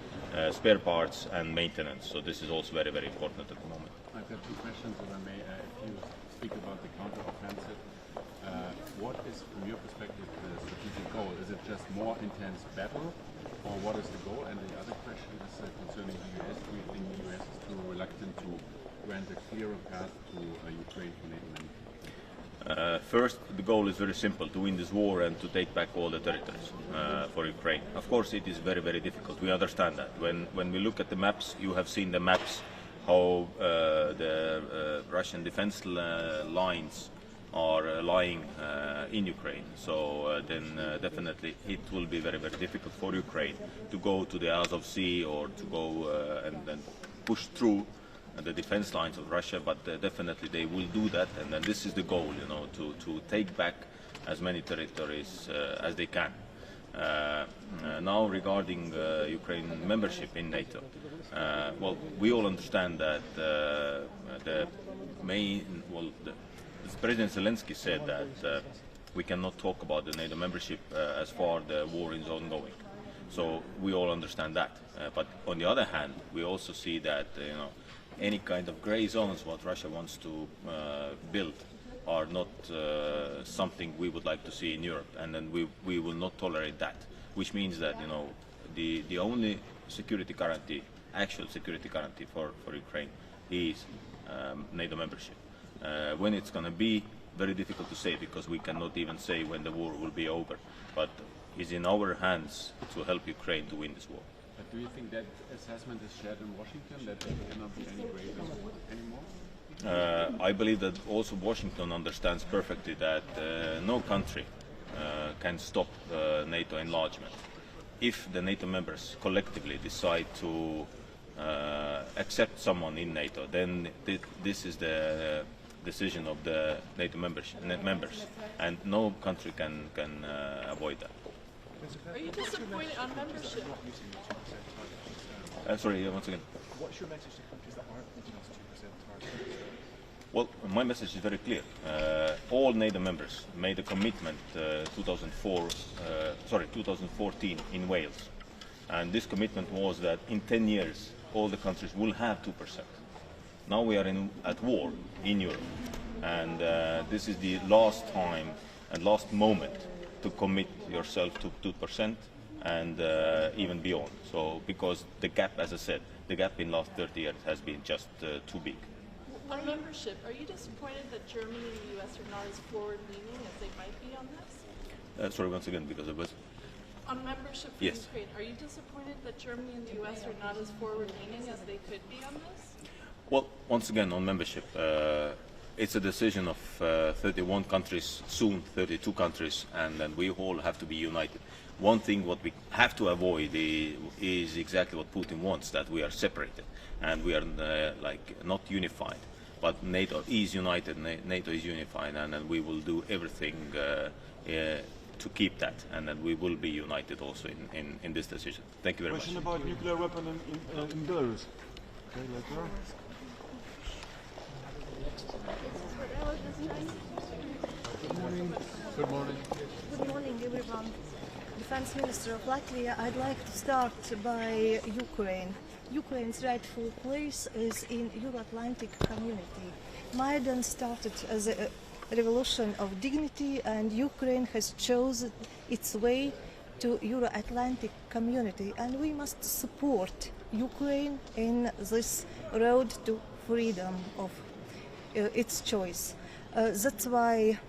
spare parts and maintenance. So this is also very, very important at the moment. I've got two questions, if I may. If you speak about the counter-offensive, what is, from your perspective, the strategic goal? Is it just more intense battle, or what is the goal? And the other question is concerning the US. Do you think the US is too reluctant to grant a clearer path to Ukraine for NATO membership? First, the goal is very simple: to win this war and to take back all the territories for Ukraine. Of course, it is very, very difficult. We understand that. When we look at the maps, you have seen the maps, how the Russian defense lines are lying in Ukraine. So then definitely it will be very, very difficult for Ukraine to go to the Azov Sea or to go and push through the defense lines of Russia, but definitely they will do that, and then this is the goal, to take back as many territories as they can. Now regarding Ukraine membership in NATO, well, we all understand that President Zelensky said that we cannot talk about the NATO membership as far the war is ongoing. So we all understand that. But on the other hand, we also see that any kind of gray zones what Russia wants to build are not something we would like to see in Europe, and then we will not tolerate that. Which means that the only security guarantee, actual security guarantee for Ukraine, is NATO membership. When it's going to be, very difficult to say, because we cannot even say when the war will be over. But it's in our hands to help Ukraine to win this war. But do you think that assessment is shared in Washington, that there cannot be any gray zone anymore? I believe that also Washington understands perfectly that no country can stop NATO enlargement. If the NATO members collectively decide to accept someone in NATO, then this is the decision of the NATO members, and no country can avoid that. Are you disappointed on membership? Sorry, once again. What's your message to countries that aren't meeting this 2% target? Well, my message is very clear. All NATO members made a commitment 2014 in Wales. And this commitment was that in 10 years, all the countries will have 2%. Now we are at war in Europe. And this is the last time and last moment to commit yourself to 2% and even beyond. So, because the gap, as I said, the gap in the last 30 years has been just too big. On membership, are you disappointed that Germany and the U.S. are not as forward-leaning as they might be on this? Sorry, once again, because it was... On membership for Yes. Ukraine, are you disappointed that Germany and the U.S. are not as forward-leaning as they could be on this? Well, once again, on membership, it's a decision of 31 countries, soon 32 countries, and then we all have to be united. One thing what we have to avoid is exactly what Putin wants, that we are separated and we are not unified. But NATO is united, NATO is unified, and then we will do everything to keep that, and then we will be united also in this decision. Thank you very much. Question about nuclear weapon in Belarus. Okay, later. Good morning. Good morning. Good morning, everyone. Defense Minister of Latvia, I'd like to start by Ukraine. Ukraine's rightful place is in Euro-Atlantic community. Maidan started as a revolution of dignity, and Ukraine has chosen its way to Euro-Atlantic community, and we must support Ukraine in this road to freedom of its choice. That's why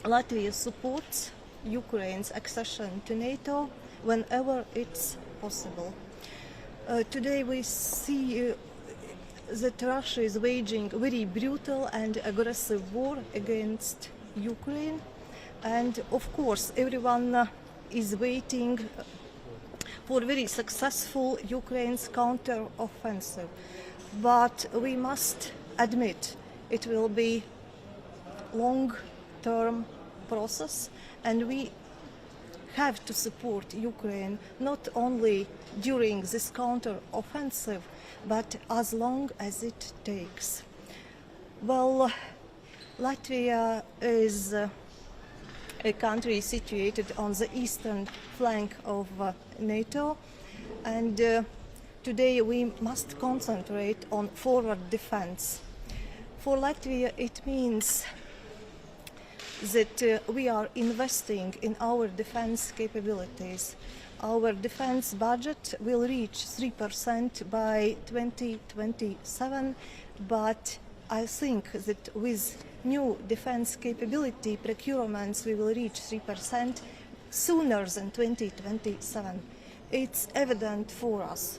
Latvia supports Ukraine's accession to NATO whenever it's possible. Today we see that Russia is waging very brutal and aggressive war against Ukraine, and of course everyone is waiting for very successful Ukraine's counter-offensive. But we must admit it will be long-term process, and we have to support Ukraine not only during this counter-offensive, but as long as it takes. Well, Latvia is a country situated on the eastern flank of NATO, and today we must concentrate on forward defense. For Latvia, it means that we are investing in our defense capabilities. Our defense budget will reach 3% by 2027, but I think that with new defense capability procurements we will reach 3% sooner than 2027. It's evident for us.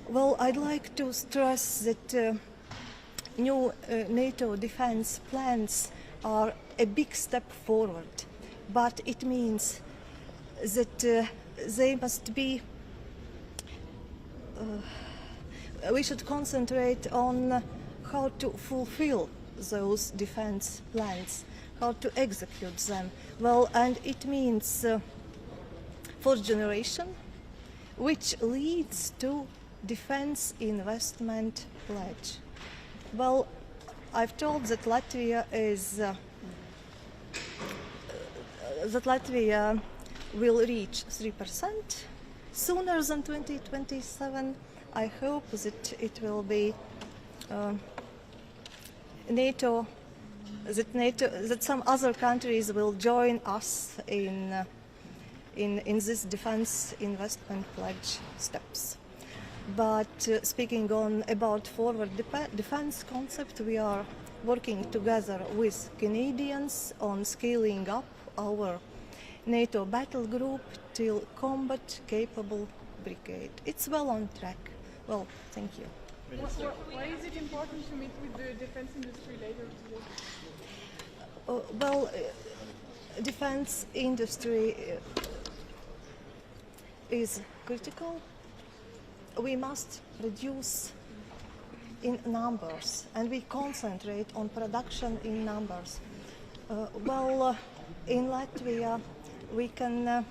Well, I'd like to stress that new NATO defense plans are a big step forward, but it means that they must be, we should concentrate on how to fulfill those defense plans, how to execute them. Well, and it means fourth generation, which leads to defense investment pledge. Well, I've told that Latvia will reach 3% sooner than 2027. I hope that it will be that some other countries will join us in this defense investment pledge steps. But speaking about forward defense concept, we are working together with Canadians on scaling up our NATO battle group till combat capable brigade. It's well on track. Well, thank you. Why is it important to meet with the defense industry later today? Well, defense industry is critical. We must reduce in numbers, and we concentrate on production in numbers. In Latvia, we can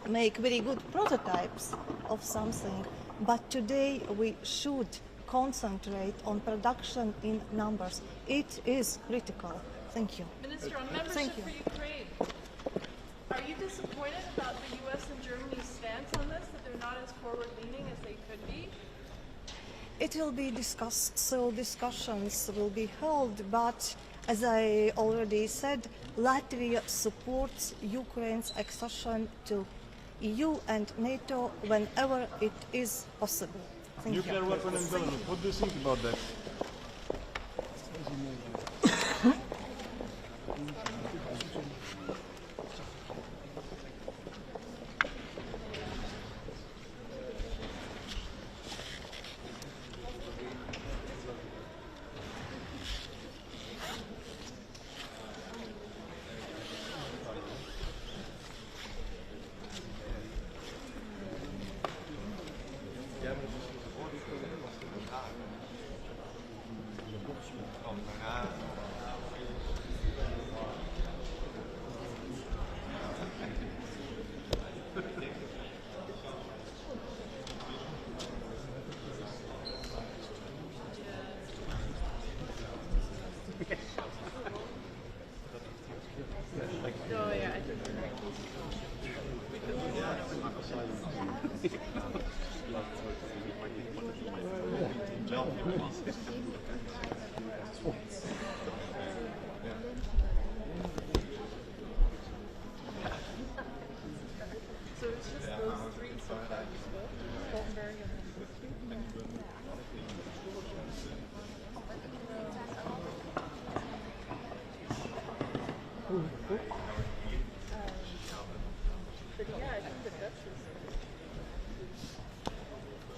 make very good prototypes of something, but today we should concentrate on production in numbers. It is critical. Thank you. Minister, on membership for Ukraine, are you disappointed about the U.S. and Germany's stance on this, that they're not as forward-leaning as they could be? It will be discussed, so discussions will be held, but as I already said, Latvia supports Ukraine's accession to EU and NATO whenever it is possible. Thank Nuclear you. weapon in Belarus. What do you think about that? So it's just those three so far. Stoltenberg and but yeah, I think the Dutch is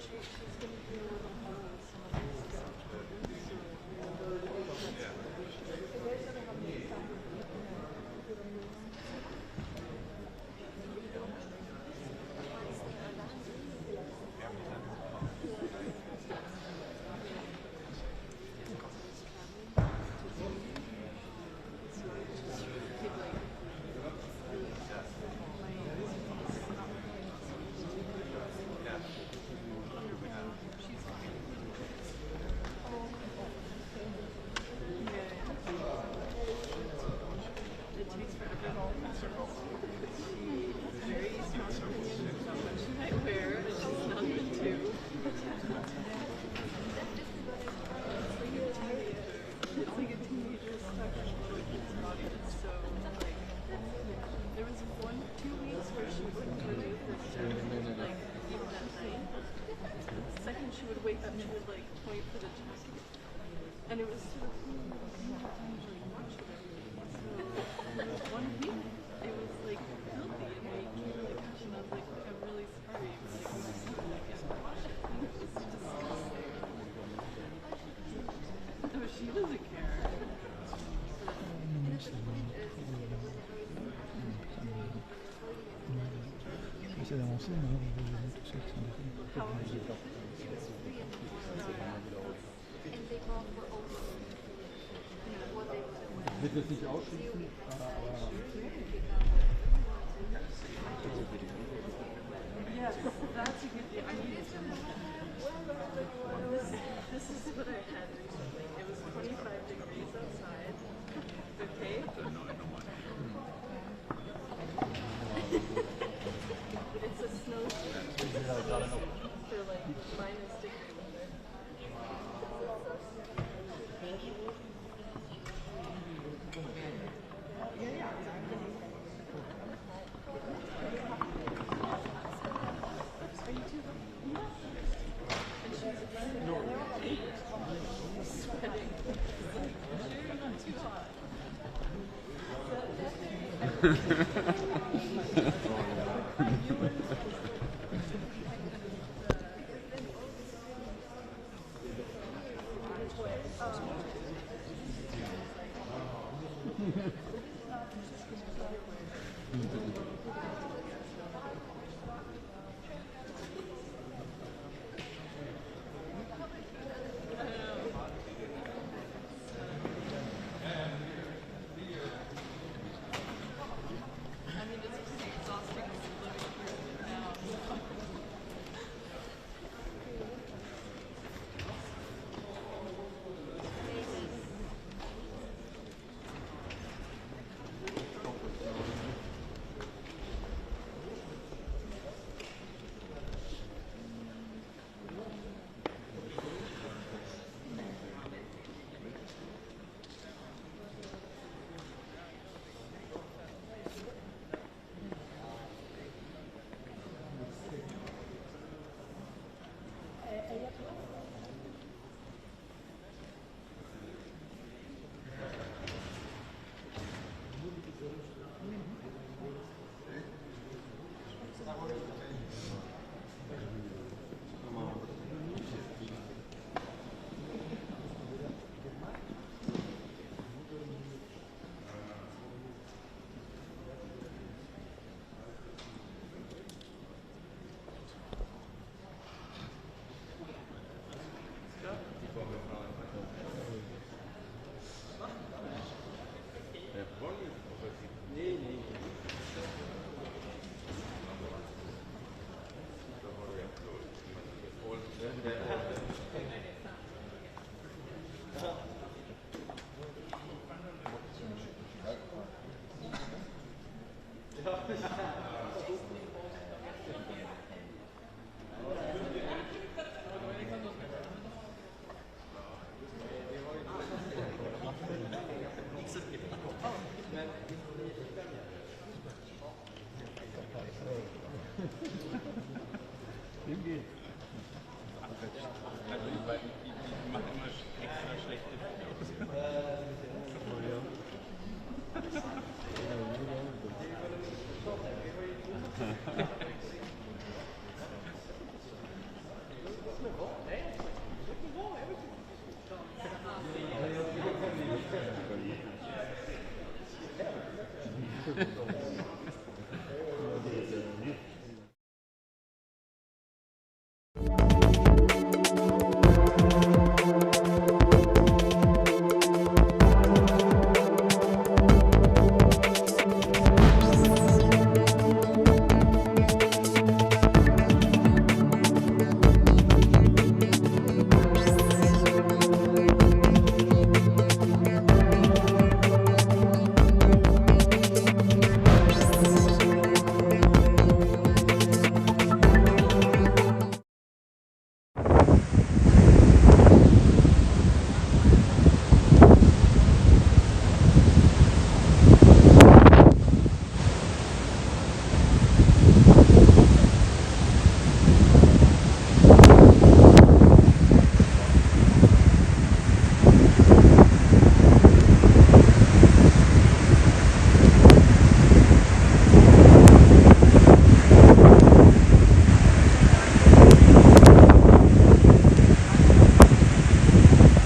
she's going to do a little more with some of these stuff. She would wake up, she would like point for the jacket, and it was sort of so 1 week it was like filthy, and they came like, and I was like, I'm really sorry, but like, we just need to get washed. It was disgusting. No, she doesn't care. Wird das nicht ausschließen? Yes, that's a good thing. This is what I had recently. It was 25 degrees outside. Okay? It's a snowstorm. For like minus degree weather. Oh,